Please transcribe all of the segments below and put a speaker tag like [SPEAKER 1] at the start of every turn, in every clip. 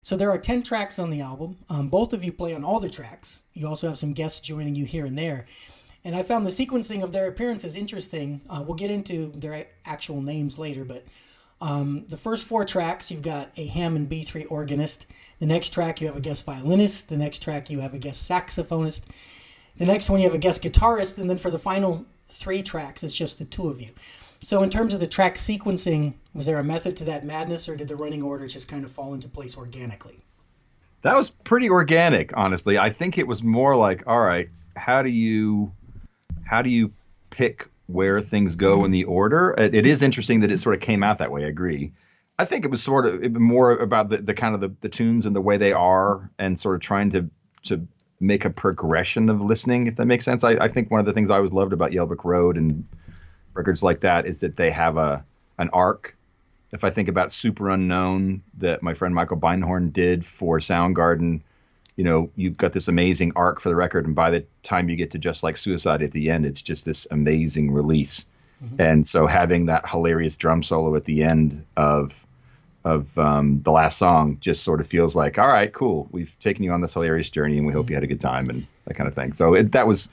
[SPEAKER 1] So there are 10 tracks on the album. Both of you play on all the tracks. You also have some guests joining you here and there. And I found the sequencing of their appearances interesting. We'll get into their actual names later, but the first four tracks, you've got a Hammond B3 organist. The next track, you have a guest violinist. The next track, you have a guest saxophonist. The next one, you have a guest guitarist. And then for the final three tracks, it's just the two of you. So in terms of the track sequencing, was there a method to that madness, or did the running order just kind of fall into place organically?
[SPEAKER 2] That was pretty organic, honestly. I think it was more like, all right, how do you pick where things go in the order? It is interesting that it sort of came out that way. I agree. I think it was sort of more about the kind of the tunes and the way they are, and sort of trying to make a progression of listening, if that makes sense. I think one of the things I always loved about Yellow Brick Road and records like that is that they have an arc. If I think about Super Unknown that my friend Michael Beinhorn did for Soundgarden, you've got this amazing arc for the record, and by the time you get to Just Like Suicide at the end, it's just this amazing release. Mm-hmm. And so having that hilarious drum solo at the end of the last song just sort of feels like, all right, cool, we've taken you on this hilarious journey, and we hope you had a good time, and that kind of thing. So that was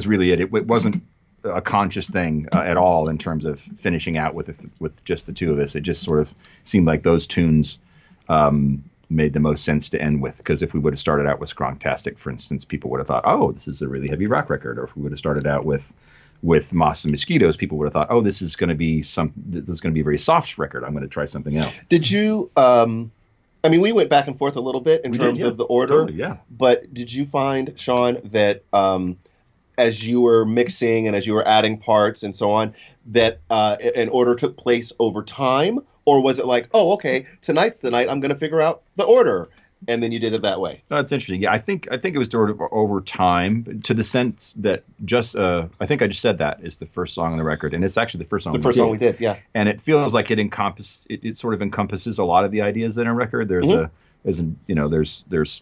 [SPEAKER 2] really it. It wasn't a conscious thing at all in terms of finishing out with just the two of us. It just sort of seemed like those tunes made the most sense to end with, because if we would have started out with Skronktastic, for instance, people would have thought, oh, this is a really heavy rock record. Or if we would have started out with Moths and Mosquitoes, people would have thought, oh, this is going to be a very soft record. I'm going to try something else.
[SPEAKER 3] Did you I mean, we went back and forth a little bit in terms of the order,
[SPEAKER 2] totally, yeah.
[SPEAKER 3] But did you find, Sean, that as you were mixing and as you were adding parts and so on, that an order took place over time? Or was it like, oh, okay, tonight's the night I'm going to figure out the order, and then you did it that way?
[SPEAKER 2] No, it's interesting. Yeah, I think it was sort of over time, to the sense that I think I just said that is the first song on the record, and it's actually the first song.
[SPEAKER 3] The first song we did, yeah.
[SPEAKER 2] And it feels like it sort of encompasses a lot of the ideas in a record. There's there's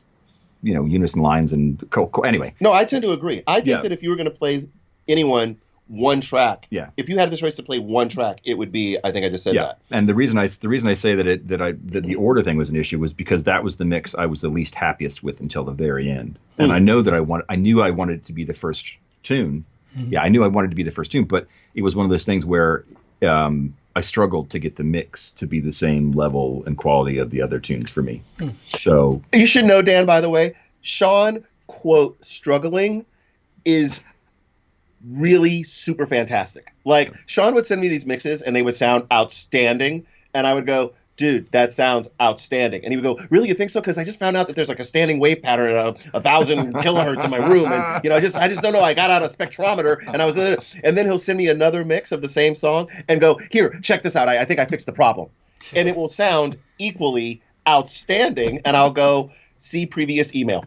[SPEAKER 2] unison lines and anyway.
[SPEAKER 3] No, I tend to agree. I think that if you were going to play anyone one track, if you had the choice to play one track, it would be, I think I just said that.
[SPEAKER 2] And the reason I say that the order thing was an issue was because that was the mix I was the least happiest with until the very end. And I know that I knew I wanted it to be the first tune. Mm-hmm. Yeah, I knew I wanted it to be the first tune, but it was one of those things where I struggled to get the mix to be the same level and quality of the other tunes for me. So
[SPEAKER 3] you should know, Dan, by the way, Sean, quote, struggling is really super fantastic. Like, Sean would send me these mixes and they would sound outstanding, and I would go, dude, that sounds outstanding. And he would go, really, you think so? Because I just found out that there's like a standing wave pattern at 1,000 kilohertz in my room, and I just don't know. I got out a spectrometer, and then he'll send me another mix of the same song and go, here, check this out. I think I fixed the problem, and it will sound equally outstanding. And I'll go, see previous email.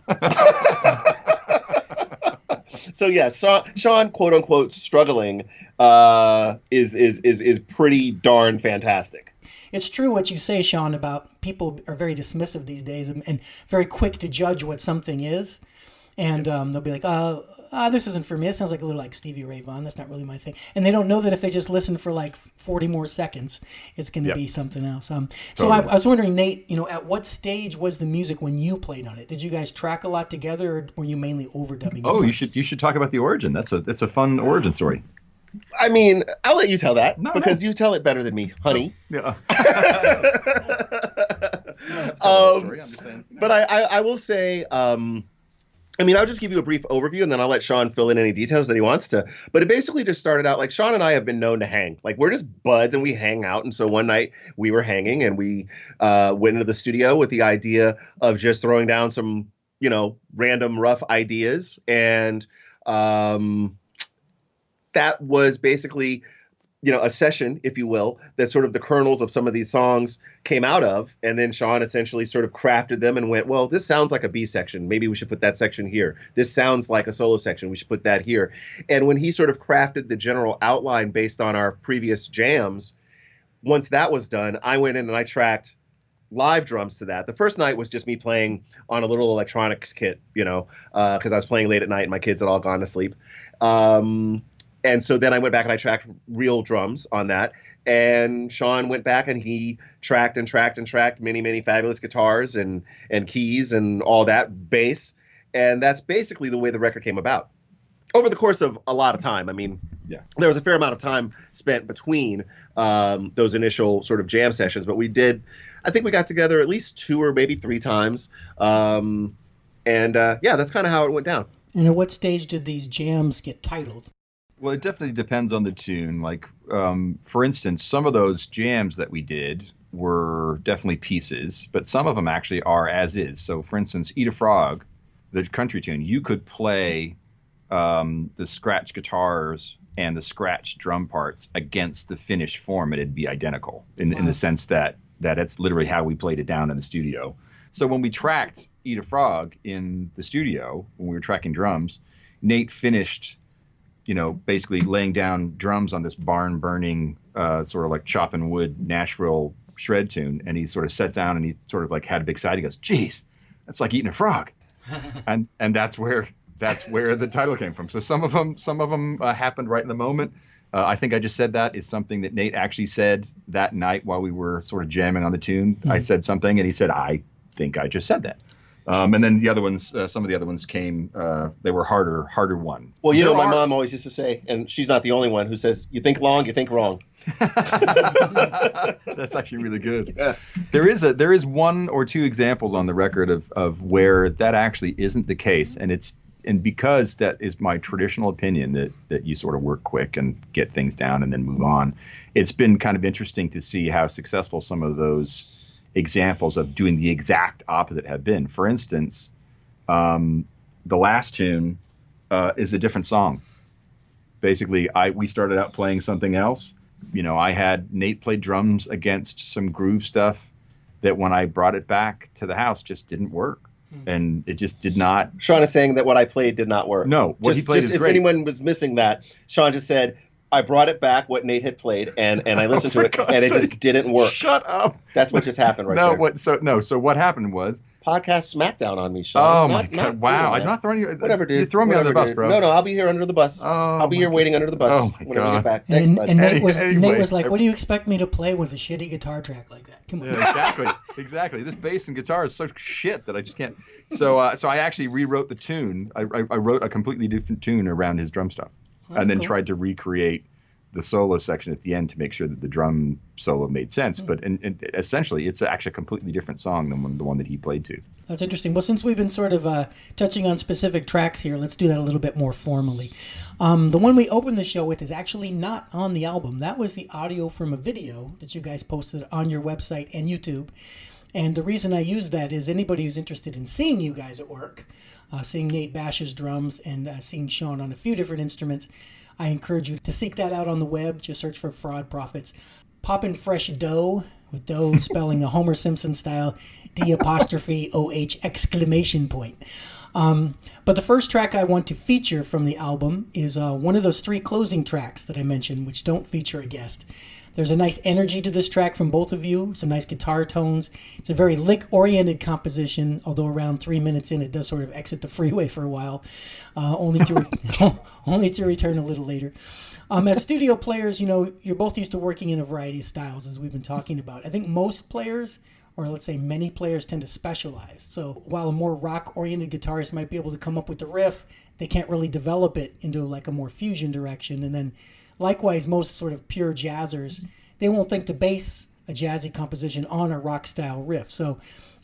[SPEAKER 3] So yeah, Sean, quote unquote, struggling is pretty darn fantastic.
[SPEAKER 1] It's true what you say, Sean, about people are very dismissive these days and very quick to judge what something is. And they'll be like, this isn't for me. It sounds like a little like Stevie Ray Vaughan. That's not really my thing. And they don't know that if they just listen for like 40 more seconds, it's going to be something else. So I was wondering, Nate, at what stage was the music when you played on it? Did you guys track a lot together, or were you mainly overdubbing?
[SPEAKER 2] Oh, you should talk about the origin. That's a fun origin story.
[SPEAKER 3] I mean, I'll let you tell that because you tell it better than me, honey.
[SPEAKER 2] Yeah.
[SPEAKER 3] But I will say, I'll just give you a brief overview, and then I'll let Sean fill in any details that he wants to. But it basically just started out like Sean and I have been known to hang. Like, we're just buds and we hang out. And so one night we were hanging and we went into the studio with the idea of just throwing down some, random rough ideas. And that was basically, a session, if you will, that sort of the kernels of some of these songs came out of. And then Sean essentially sort of crafted them and went, well, this sounds like a B section. Maybe we should put that section here. This sounds like a solo section. We should put that here. And when he sort of crafted the general outline based on our previous jams, once that was done, I went in and I tracked live drums to that. The first night was just me playing on a little electronics kit, because I was playing late at night and my kids had all gone to sleep. And so then I went back and I tracked real drums on that. And Sean went back and he tracked many, many fabulous guitars and keys and all that, bass. And that's basically the way the record came about. Over the course of a lot of time. I mean, there was a fair amount of time spent between those initial sort of jam sessions, but I think we got together at least 2 or maybe 3 times. And that's kind of how it went down.
[SPEAKER 1] And at what stage did these jams get titled?
[SPEAKER 2] Well, it definitely depends on the tune. Like, for instance, some of those jams that we did were definitely pieces, but some of them actually are as is. So, for instance, Eat a Frog, the country tune, you could play the scratch guitars and the scratch drum parts against the finished form, and it'd be identical in the sense that it's literally how we played it down in the studio. So when we tracked Eat a Frog in the studio, when we were tracking drums, Nate finished, basically laying down drums on this barn burning, sort of like chopping wood Nashville shred tune. And he sort of sat down and he sort of like had a big sigh. He goes, geez, that's like eating a frog. and that's where the title came from. So some of them happened right in the moment. I think I just said that is something that Nate actually said that night while we were sort of jamming on the tune. Mm-hmm. I said something and he said, I think I just said that. And then the other ones, some of the other ones came, they were harder won.
[SPEAKER 3] Well, my mom always used to say, and she's not the only one who says, you think long, you think wrong.
[SPEAKER 2] That's actually really good. Yeah. There is 1 or 2 examples on the record of where that actually isn't the case. And because that is my traditional opinion that you sort of work quick and get things down and then move on, it's been kind of interesting to see how successful some of those examples of doing the exact opposite have been. For instance, the last tune is a different song. Basically, we started out playing something else. I had Nate play drums against some groove stuff that when I brought it back to the house just didn't work. And it just did not.
[SPEAKER 3] Sean is saying that what I played did not work.
[SPEAKER 2] No, what he played is
[SPEAKER 3] if
[SPEAKER 2] great.
[SPEAKER 3] Anyone was missing that, Sean just said, I brought it back, what Nate had played, and I listened to it, and it just didn't work.
[SPEAKER 2] Shut up.
[SPEAKER 3] That's what just happened right there.
[SPEAKER 2] So what happened was...
[SPEAKER 3] Podcast smackdown on me, Sean.
[SPEAKER 2] Oh, my God. Wow. I'm not throwing you...
[SPEAKER 3] Whatever, dude.
[SPEAKER 2] You're throwing me under the bus, bro.
[SPEAKER 3] No, I'll be here under the bus. I'll be here waiting under the bus whenever we get back. Thanks, bud.
[SPEAKER 1] And Nate was like, what do you expect me to play with a shitty guitar track like that? Come on.
[SPEAKER 2] Yeah, exactly. This bass and guitar is so shit that I just can't... So I actually rewrote the tune. I wrote a completely different tune around his drum stuff. And then tried to recreate the solo section at the end to make sure that the drum solo made sense. But essentially, it's actually a completely different song than the one that he played to.
[SPEAKER 1] That's interesting. Well, since we've been sort of touching on specific tracks here, let's do that a little bit more formally. The one we opened the show with is actually not on the album. That was the audio from a video that you guys posted on your website and YouTube. And the reason I use that is anybody who's interested in seeing you guys at work, seeing Nate Bash's drums and seeing Sean on a few different instruments, I encourage you to seek that out on the web. Just search for Fraudprophets. Pop in fresh dough, with dough spelling a Homer Simpson style, D''OH exclamation point. But the first track I want to feature from the album is one of those 3 closing tracks that I mentioned, which don't feature a guest. There's a nice energy to this track from both of you, some nice guitar tones. It's a very lick-oriented composition, although around 3 minutes in, it does sort of exit the freeway for a while, only to return a little later. As studio players, you're both used to working in a variety of styles, as we've been talking about. I think most players, or let's say many players, tend to specialize. So while a more rock-oriented guitarist might be able to come up with the riff, they can't really develop it into like a more fusion direction. And then likewise, most sort of pure jazzers, they won't think to base a jazzy composition on a rock-style riff. So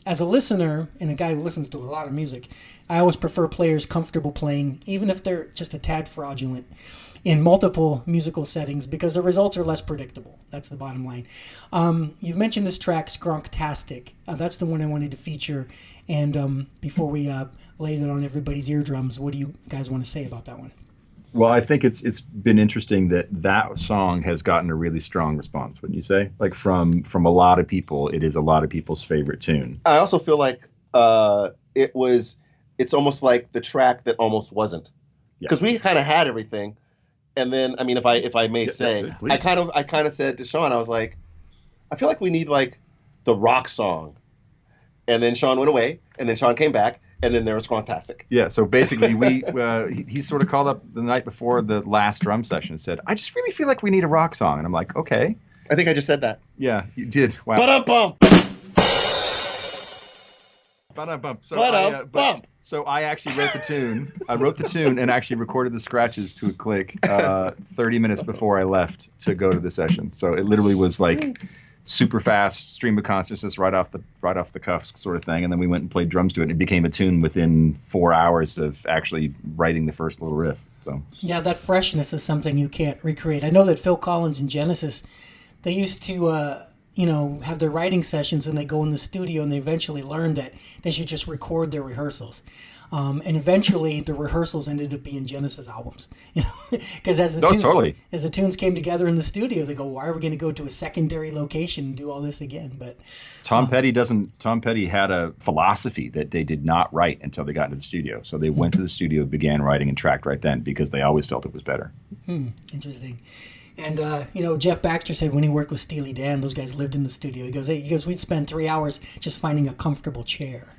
[SPEAKER 1] as a listener and a guy who listens to a lot of music, I always prefer players comfortable playing, even if they're just a tad fraudulent, in multiple musical settings because the results are less predictable. That's the bottom line. You've mentioned this track, Skrunktastic. That's the one I wanted to feature. And before we lay it on everybody's eardrums, what do you guys want to say about that one?
[SPEAKER 2] Well, I think it's been interesting that song has gotten a really strong response, wouldn't you say? Like from a lot of people, it is a lot of people's favorite tune.
[SPEAKER 3] I also feel like it's almost like the track that almost wasn't. Because we kind of had everything. And then, I mean, if I may say, I kind of said to Sean, I was like, I feel like we need like the rock song and then Sean went away, and then Sean came back, and then there was Squontastic.
[SPEAKER 2] Yeah, so basically he sort of called up the night before the last drum session and said, I just really feel like we need a rock song. And I'm like, okay.
[SPEAKER 3] I think I just said that.
[SPEAKER 2] Yeah, you did. Wow.
[SPEAKER 3] Ba-dum-bum.
[SPEAKER 2] Ba-dum-bum.
[SPEAKER 3] Ba-dum-bum.
[SPEAKER 2] So I actually wrote the tune. I wrote the tune and actually recorded the scratches to a click 30 minutes before I left to go to the session. So it literally was like super fast stream of consciousness right off the cuffs sort of thing. And then we went and played drums to it, and it became a tune within 4 hours of actually writing the first little riff. So
[SPEAKER 1] yeah, that freshness is something you can't recreate. I know that Phil Collins and Genesis, they used to have their writing sessions, and they go in the studio, and they eventually learned that they should just record their rehearsals. And eventually the rehearsals ended up being Genesis albums, because as the tunes came together in the studio, they go, why are we going to go to a secondary location and do all this again? But Tom
[SPEAKER 2] Petty had a philosophy that they did not write until they got into the studio. So they went to the studio, began writing, and tracked right then because they always felt it was better.
[SPEAKER 1] Interesting. And, Jeff Baxter said when he worked with Steely Dan, those guys lived in the studio. He goes, we'd spend 3 hours just finding a comfortable chair.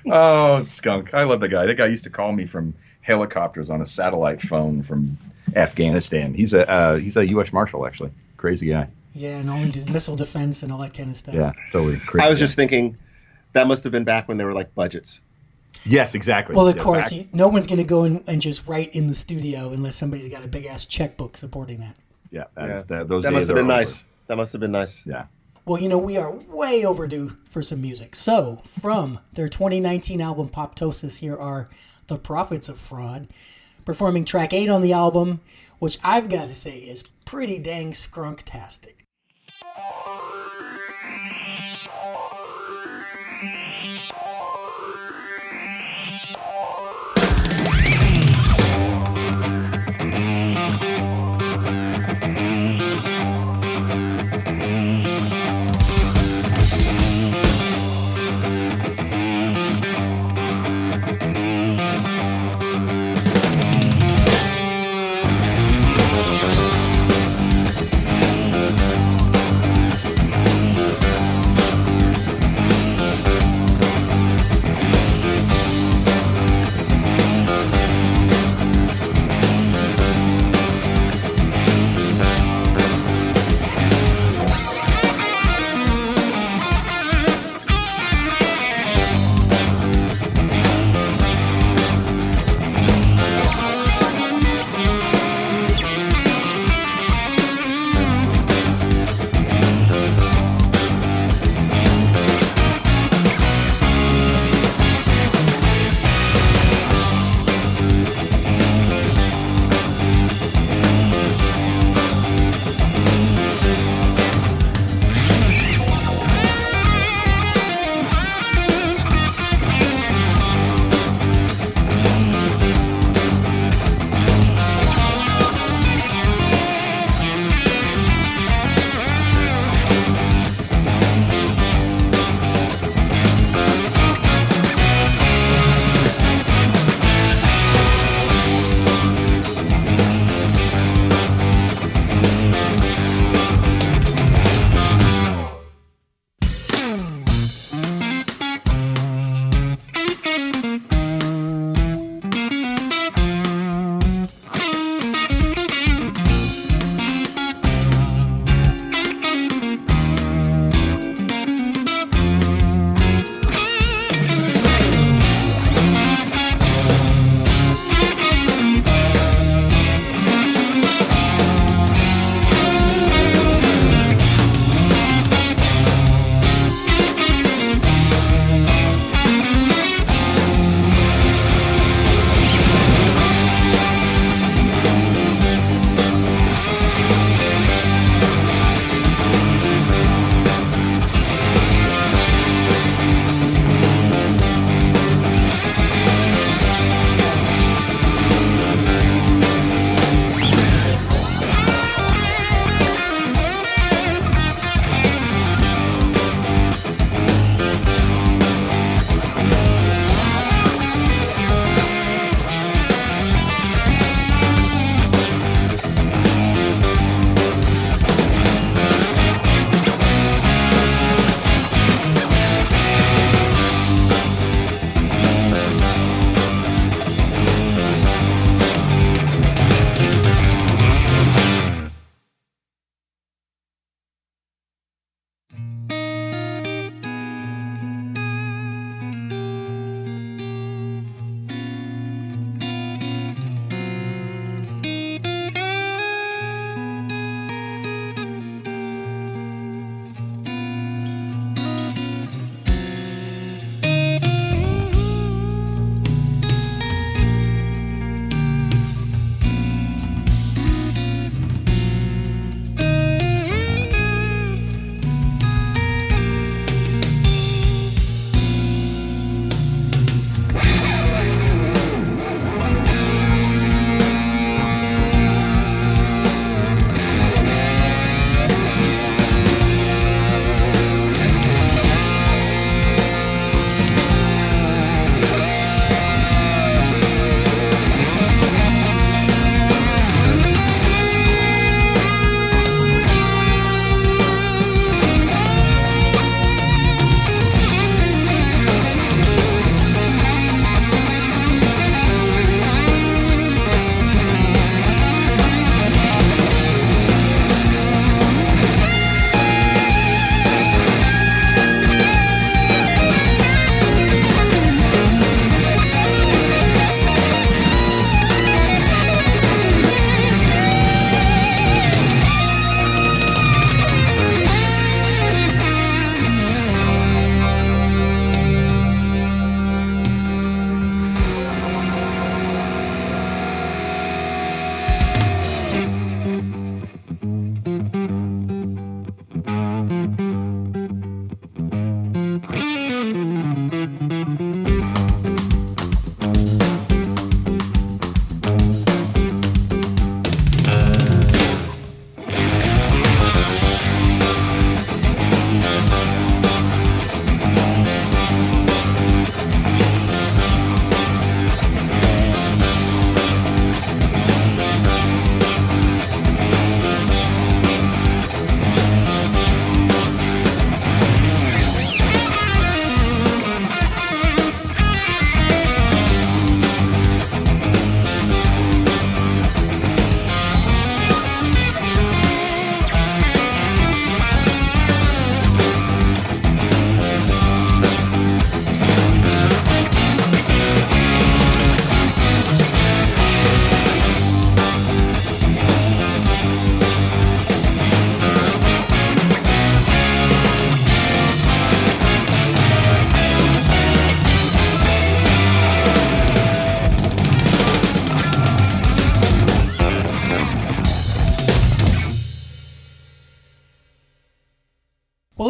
[SPEAKER 2] Oh, skunk. I love the guy. That guy used to call me from helicopters on a satellite phone from Afghanistan. He's a U.S. Marshal, actually. Crazy guy.
[SPEAKER 1] Yeah, and all into missile defense and all that kind of stuff.
[SPEAKER 2] Yeah, totally. Crazy
[SPEAKER 3] I was just thinking that must have been back when there were like budgets.
[SPEAKER 2] Yes, exactly.
[SPEAKER 1] Well, of course, no one's going to go in and just write in the studio unless somebody's got a big-ass checkbook supporting that.
[SPEAKER 2] Yeah,
[SPEAKER 3] that must have been nice. That must have been nice.
[SPEAKER 2] Yeah.
[SPEAKER 1] Well, we are way overdue for some music. So, from their 2019 album Poptosis, here are the Prophets of Fraud, performing track 8 on the album, which I've got to say is pretty dang skrunktastic.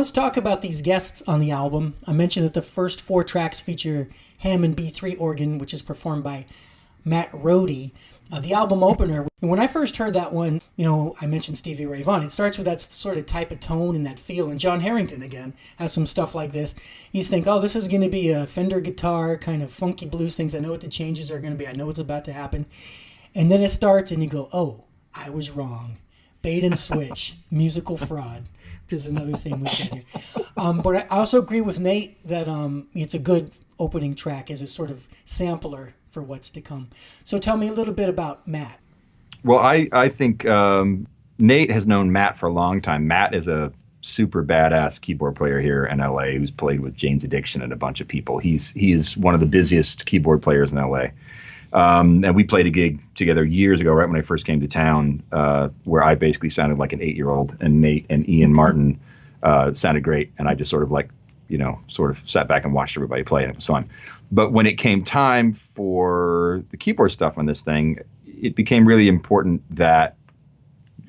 [SPEAKER 1] let's talk about these guests on the album. I mentioned that the first 4 tracks feature Hammond B3 organ, which is performed by Matt Rohde. The album opener, when I first heard that one, I mentioned Stevie Ray Vaughan. It starts with that sort of type of tone and that feel. And John Harrington, again, has some stuff like this. You think, oh, this is going to be a Fender guitar, kind of funky blues things. I know what the changes are going to be. I know what's about to happen. And then it starts and you go, oh, I was wrong. Bait and switch, musical fraud, which is another thing we get here. But I also agree with Nate that it's a good opening track as a sort of sampler for what's to come. So tell me a little bit about Matt.
[SPEAKER 2] Well, I think Nate has known Matt for a long time. Matt is a super badass keyboard player here in LA who's played with James Addiction and a bunch of people. He is one of the busiest keyboard players in LA. And we played a gig together years ago, right when I first came to town, where I basically sounded like an 8-year-old, and Nate and Ian Martin sounded great. And I just sort of sat back and watched everybody play, and it was fun. But when it came time for the keyboard stuff on this thing, it became really important that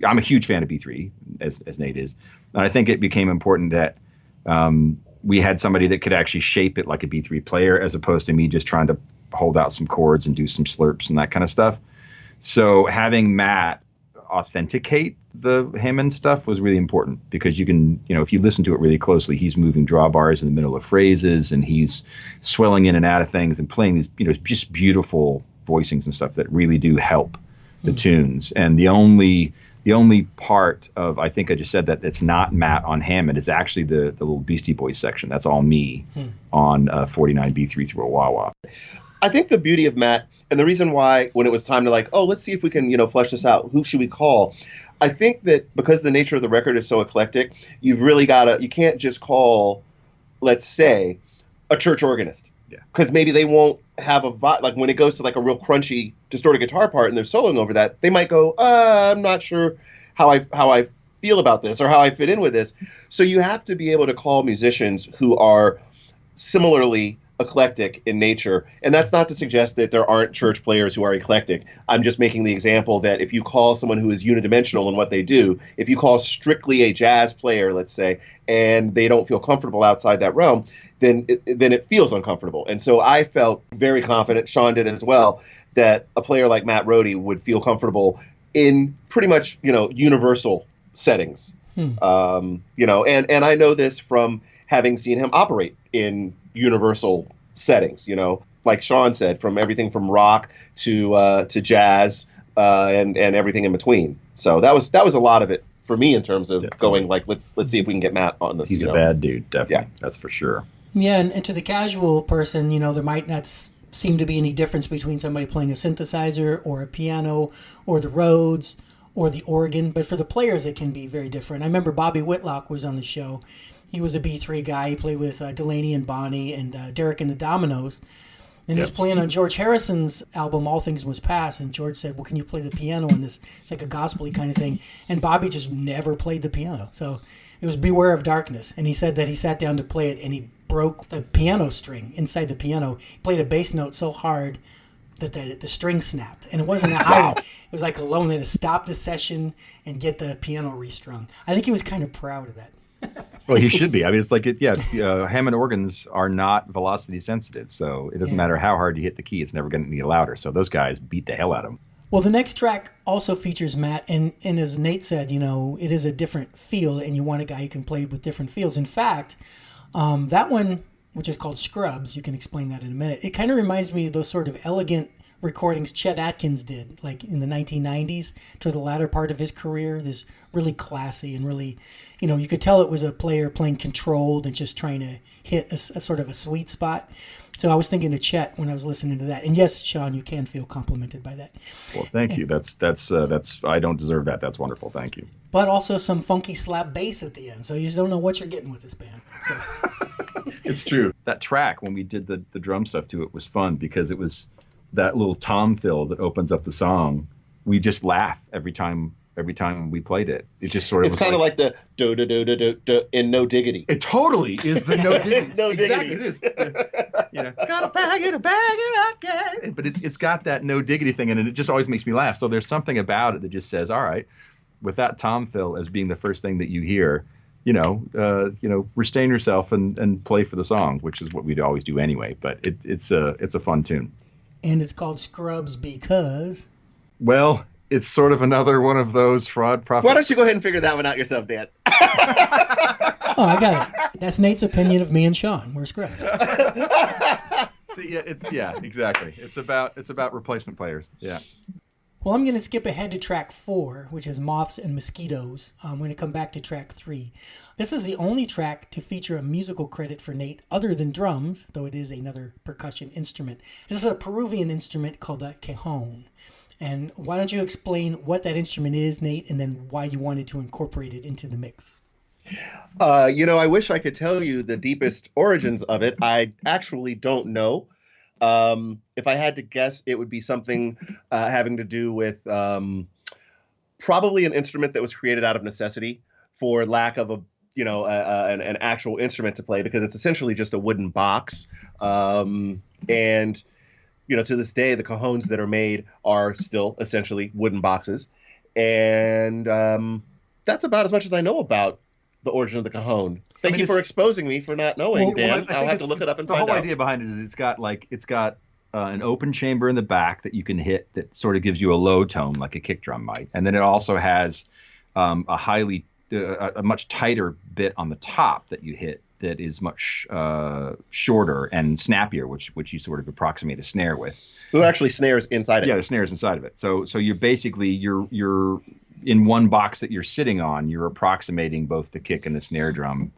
[SPEAKER 2] I'm a huge fan of B3, as Nate is. And I think it became important that we had somebody that could actually shape it like a B3 player, as opposed to me just trying to hold out some chords and do some slurps and that kind of stuff. So having Matt authenticate the Hammond stuff was really important, because you can, if you listen to it really closely, he's moving drawbars in the middle of phrases, and he's swelling in and out of things and playing these, just beautiful voicings and stuff that really do help the tunes. And the only part of, I think I just said that it's not Matt on Hammond, is actually the little Beastie Boys section. That's all me on 49B3 through a wah-wah.
[SPEAKER 3] I think the beauty of Matt, and the reason why when it was time to let's see if we can, flesh this out, who should we call? I think that because the nature of the record is so eclectic, you've really you can't just call, let's say, a church organist.
[SPEAKER 2] Yeah.
[SPEAKER 3] Because maybe they won't have a vibe. Like when it goes to a real crunchy, distorted guitar part and they're soloing over that, they might go, I'm not sure how I feel about this or how I fit in with this. So you have to be able to call musicians who are similarly eclectic in nature. And that's not to suggest that there aren't church players who are eclectic. I'm just making the example that if you call someone who is unidimensional in what they do, if you call strictly a jazz player, let's say, and they don't feel comfortable outside that realm, then it feels uncomfortable. And so I felt very confident, Sean did as well, that a player like Matt Rohde would feel comfortable in pretty much, universal settings. And I know this from having seen him operate in universal settings, like Sean said, from everything from rock to jazz and everything in between. So that was a lot of it for me in terms of going let's see if we can get Matt on this.
[SPEAKER 2] He's a bad dude, definitely. Yeah. That's for sure.
[SPEAKER 1] Yeah, and to the casual person, there might not seem to be any difference between somebody playing a synthesizer or a piano or the Rhodes or the organ, but for the players it can be very different. I remember Bobby Whitlock was on the show. He was a B3 guy. He played with Delaney and Bonnie and Derek and the Dominoes. And he's playing on George Harrison's album, All Things Must Pass. And George said, well, can you play the piano on this? It's like a gospel-y kind of thing. And Bobby just never played the piano. So it was Beware of Darkness. And he said that he sat down to play it and he broke the piano string inside the piano. He played a bass note so hard that the string snapped. And it wasn't a high one. It was like a low one. They had to stop the session and get the piano restrung. I think he was kind of proud of that.
[SPEAKER 2] Well, he should be. I mean, it's like Hammond organs are not velocity sensitive, so it doesn't matter how hard you hit the key; it's never going to be louder. So those guys beat the hell out of them.
[SPEAKER 1] Well, the next track also features Matt, and as Nate said, it is a different feel, and you want a guy who can play with different feels. In fact, that one, which is called Scrubs, you can explain that in a minute. It kind of reminds me of those sort of elegant recordings Chet Atkins did, like in the 1990s, to the latter part of his career. This really classy and really, you could tell it was a player playing controlled and just trying to hit a sort of a sweet spot. So I was thinking of Chet when I was listening to that. And yes, Sean, you can feel complimented by that.
[SPEAKER 2] Well, thank you. That's I don't deserve that. That's wonderful. Thank you.
[SPEAKER 1] But also some funky slap bass at the end. So you just don't know what you're getting with this band. So.
[SPEAKER 2] It's true. That track, when we did the drum stuff to it, was fun because it was that little tom fill that opens up the song. We just laugh every time we played it. It just sort of
[SPEAKER 3] it's kind of like the do do do do do do in No Diggity.
[SPEAKER 2] It totally is the No Diggity.
[SPEAKER 3] No
[SPEAKER 2] Exactly,
[SPEAKER 3] Diggity.
[SPEAKER 2] it is. Gotta bag it up, yeah. But it's got that No Diggity thing in it. It just always makes me laugh. So there's something about it that just says, all right, with that tom fill as being the first thing that you hear, restrain yourself and play for the song, which is what we'd always do anyway. But it's a fun tune.
[SPEAKER 1] And it's called Scrubs because...
[SPEAKER 2] Well, it's sort of another one of those fraud prophets.
[SPEAKER 3] Why don't you go ahead and figure that one out yourself, Dan?
[SPEAKER 1] Oh, I got it. That's Nate's opinion of me and Sean. We're Scrubs.
[SPEAKER 2] See, exactly. It's about replacement players. Yeah.
[SPEAKER 1] Well, I'm going to skip ahead to track 4, which is Moths and Mosquitoes. I'm going to come back to track 3. This is the only track to feature a musical credit for Nate other than drums, though it is another percussion instrument. This is a Peruvian instrument called a cajon. And why don't you explain what that instrument is, Nate, and then why you wanted to incorporate it into the mix?
[SPEAKER 3] I wish I could tell you the deepest origins of it. I actually don't know. If I had to guess, it would be something having to do with probably an instrument that was created out of necessity for lack of an actual instrument to play, because it's essentially just a wooden box. And to this day, the cajones that are made are still essentially wooden boxes. And that's about as much as I know about the origin of the cajon. Thank you for exposing me for not knowing, Dan. I'll have to look it up and find out.
[SPEAKER 2] The whole idea behind it is it's got an open chamber in the back that you can hit that sort of gives you a low tone like a kick drum might, and then it also has a much tighter bit on the top that you hit that is much shorter and snappier, which you sort of approximate a snare with.
[SPEAKER 3] Well, actually, snares inside it.
[SPEAKER 2] Yeah, the snares inside of it. So you're basically you're in one box that you're sitting on. You're approximating both the kick and the snare drum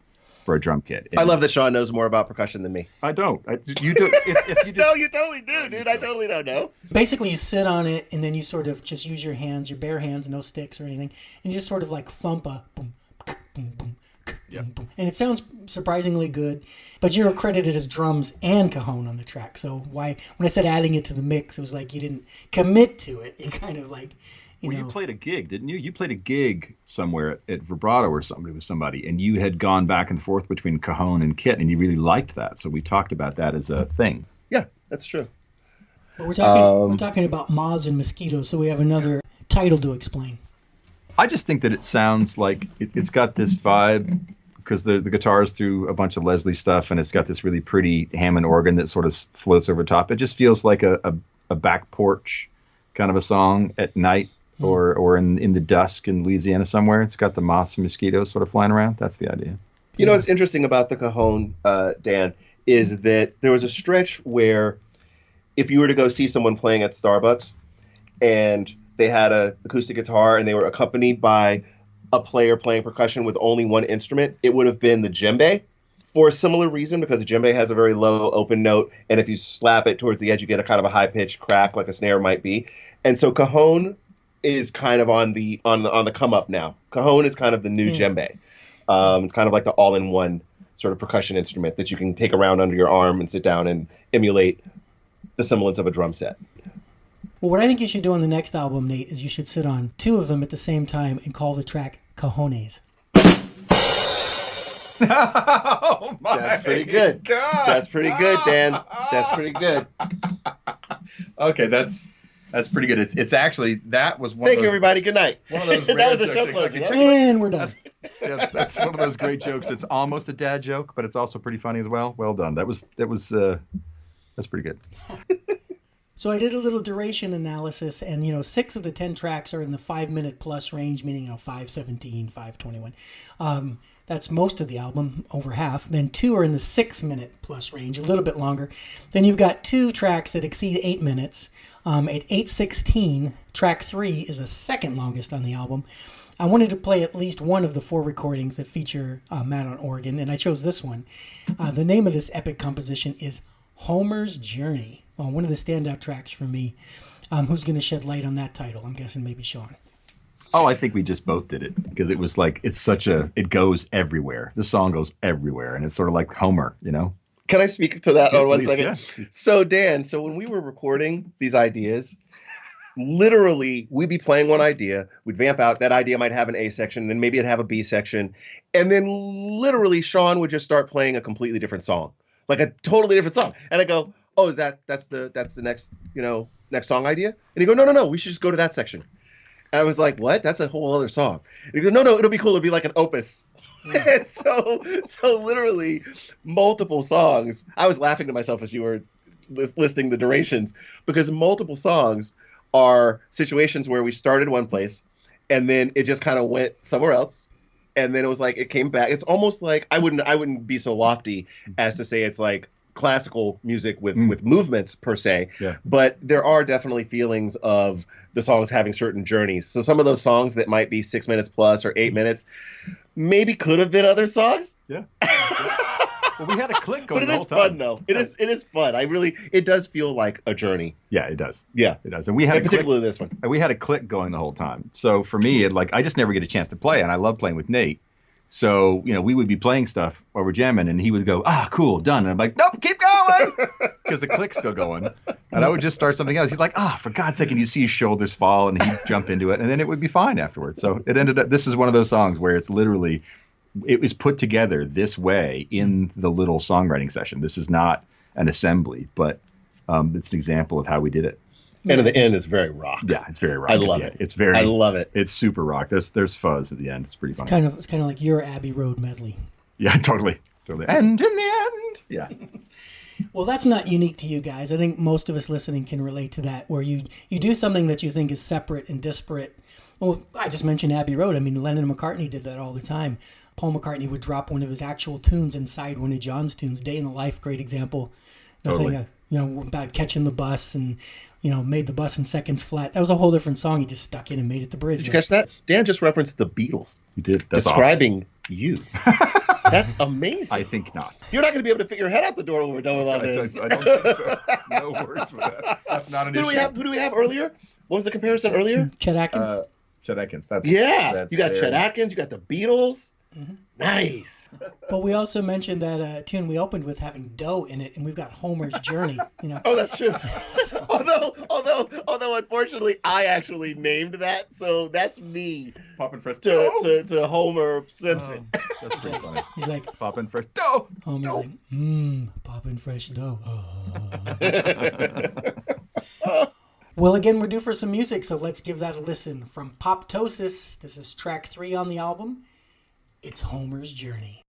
[SPEAKER 2] for a drum kit.
[SPEAKER 3] I love that Sean knows more about percussion than me.
[SPEAKER 2] I don't. You do. If you just...
[SPEAKER 3] No, you totally do, dude. I totally don't know.
[SPEAKER 1] Basically, you sit on it, and then you sort of just use your hands, your bare hands, no sticks or anything, and you just sort of like thump a boom, boom, boom, boom, boom. And it sounds surprisingly good, but you're credited as drums and cajon on the track. So when I said adding it to the mix, it was like you didn't commit to it. You kind of like...
[SPEAKER 2] You played a gig, didn't you? You played a gig somewhere at Vibrato or something with somebody, and you had gone back and forth between cajon and kit, and you really liked that. So we talked about that as a thing.
[SPEAKER 3] Yeah, that's true.
[SPEAKER 1] But we're talking about moths and mosquitoes, so we have another title to explain.
[SPEAKER 2] I just think that it sounds like it's got this vibe because the guitar is through a bunch of Leslie stuff, and it's got this really pretty Hammond organ that sort of floats over top. It just feels like a back porch kind of a song at night. Or in the dusk in Louisiana somewhere. It's got the moths and mosquitoes sort of flying around. That's the idea.
[SPEAKER 3] You know what's interesting about the cajon, Dan, is that there was a stretch where if you were to go see someone playing at Starbucks and they had an acoustic guitar and they were accompanied by a player playing percussion with only one instrument, it would have been the djembe for a similar reason, because the djembe has a very low open note, and if you slap it towards the edge, you get a kind of a high-pitched crack like a snare might be. And so cajon is kind of on the come up now. Cajon is kind of the new djembe. It's kind of like the all-in-one sort of percussion instrument that you can take around under your arm and sit down and emulate the semblance of a drum set.
[SPEAKER 1] Well, what I think you should do on the next album, Nate, is you should sit on 2 of them at the same time and call the track Cajones.
[SPEAKER 2] Oh my
[SPEAKER 3] That's pretty good.
[SPEAKER 2] God.
[SPEAKER 3] That's pretty good, Dan. That's pretty good.
[SPEAKER 2] Okay, that's pretty good. It's actually, that was one
[SPEAKER 3] Thank
[SPEAKER 2] of those,
[SPEAKER 3] you, everybody. Good night.
[SPEAKER 2] One of those
[SPEAKER 3] That was a
[SPEAKER 2] rare
[SPEAKER 3] show
[SPEAKER 2] jokes.
[SPEAKER 3] closer.
[SPEAKER 2] Like,
[SPEAKER 1] And we're done.
[SPEAKER 2] that's one of those great jokes. It's almost a dad joke, but it's also pretty funny as well. Well done. That's pretty good.
[SPEAKER 1] So I did a little duration analysis, and 6 of the 10 tracks are in the 5-minute plus range, meaning 5:17, 5:21. That's most of the album, over half. Then 2 are in the 6-minute plus range, a little bit longer. Then you've got 2 tracks that exceed 8 minutes. At 8:16, track 3 is the second longest on the album. I wanted to play at least one of the 4 recordings that feature Matt on organ, and I chose this one. The name of this epic composition is Homer's Journey. Well, one of the standout tracks for me. Who's going to shed light on that title? I'm guessing maybe Sean.
[SPEAKER 2] Oh, I think we just both did it because it was like, it goes everywhere. The song goes everywhere, and it's sort of like Homer,
[SPEAKER 3] Can I speak to that on 1 second?
[SPEAKER 2] Yeah.
[SPEAKER 3] So, Dan, when we were recording these ideas, literally, we'd be playing one idea, we'd vamp out, that idea might have an A section, then maybe it'd have a B section, and then literally Sean would just start playing a completely different song, like a totally different song. And I go, oh, that's the next, next song idea? And he'd go, no, we should just go to that section. And I was like, what? That's a whole other song. And he goes, no, it'll be cool. It'll be like an opus. And so literally multiple songs. I was laughing to myself as you were listing the durations, because multiple songs are situations where we started one place and then it just kind of went somewhere else. And then it was like, it came back. It's almost like, I wouldn't be so lofty as to say it's like classical music with movements per se.
[SPEAKER 2] Yeah.
[SPEAKER 3] But there are definitely feelings of the songs having certain journeys. So some of those songs that might be 6 minutes plus or 8 minutes maybe could have been other songs.
[SPEAKER 2] Yeah. Well, we had a click going
[SPEAKER 3] But it
[SPEAKER 2] the
[SPEAKER 3] is
[SPEAKER 2] whole time.
[SPEAKER 3] fun though. It is fun. It does feel like a journey.
[SPEAKER 2] Yeah, it does.
[SPEAKER 3] Yeah.
[SPEAKER 2] It does. And we had
[SPEAKER 3] And particularly this one.
[SPEAKER 2] we had a click going the whole time. So for me, I just never get a chance to play, and I love playing with Nate. So, we would be playing stuff while we're jamming, and he would go, cool, done. And I'm like, nope, keep going, because the click's still going. And I would just start something else. He's like, for God's sake, and you'd see his shoulders fall, and he'd jump into it, and then it would be fine afterwards. So it ended up, this is one of those songs where it's literally, it was put together this way in the little songwriting session. This is not an assembly, but it's an example of how we did it.
[SPEAKER 3] And at the end, it's very rock.
[SPEAKER 2] Yeah, it's very rock.
[SPEAKER 3] I love
[SPEAKER 2] it.
[SPEAKER 3] it.
[SPEAKER 2] I
[SPEAKER 3] love it.
[SPEAKER 2] It's super rock. There's fuzz at the end. It's pretty funny.
[SPEAKER 1] It's kind of like your Abbey Road medley.
[SPEAKER 2] Yeah, totally. And in the end, yeah.
[SPEAKER 1] Well, that's not unique to you guys. I think most of us listening can relate to that, where you do something that you think is separate and disparate. Well, I just mentioned Abbey Road. I mean, Lennon and McCartney did that all the time. Paul McCartney would drop one of his actual tunes inside one of John's tunes. Day in the Life, great example.
[SPEAKER 2] Totally.
[SPEAKER 1] About catching the bus and, made the bus in seconds flat. That was a whole different song he just stuck in and made it the bridge.
[SPEAKER 3] Did you catch that? Dan just referenced the Beatles.
[SPEAKER 2] You did. That's
[SPEAKER 3] describing you. That's amazing.
[SPEAKER 2] I think not.
[SPEAKER 3] You're not going to be able to fit your head out the door when we're done with all this.
[SPEAKER 2] I don't think so. No words for that. That's not an issue.
[SPEAKER 3] Who do we have earlier? What was the comparison earlier?
[SPEAKER 1] Chet Atkins.
[SPEAKER 2] Chet Atkins.
[SPEAKER 3] You got Chet Atkins. You got the Beatles. Mm-hmm. Nice.
[SPEAKER 1] But we also mentioned that tune we opened with having dough in it, and we've got Homer's Journey.
[SPEAKER 3] Oh, that's true. although, unfortunately, I actually named that, so that's me.
[SPEAKER 2] Poppin' fresh
[SPEAKER 3] to Homer Simpson.
[SPEAKER 2] That's pretty funny.
[SPEAKER 1] He's like,
[SPEAKER 2] poppin' fresh dough.
[SPEAKER 1] Homer's like, poppin' fresh dough. Well, again, we're due for some music, so let's give that a listen. From Poptosis, this is track 3 on the album. It's Homer's Journey.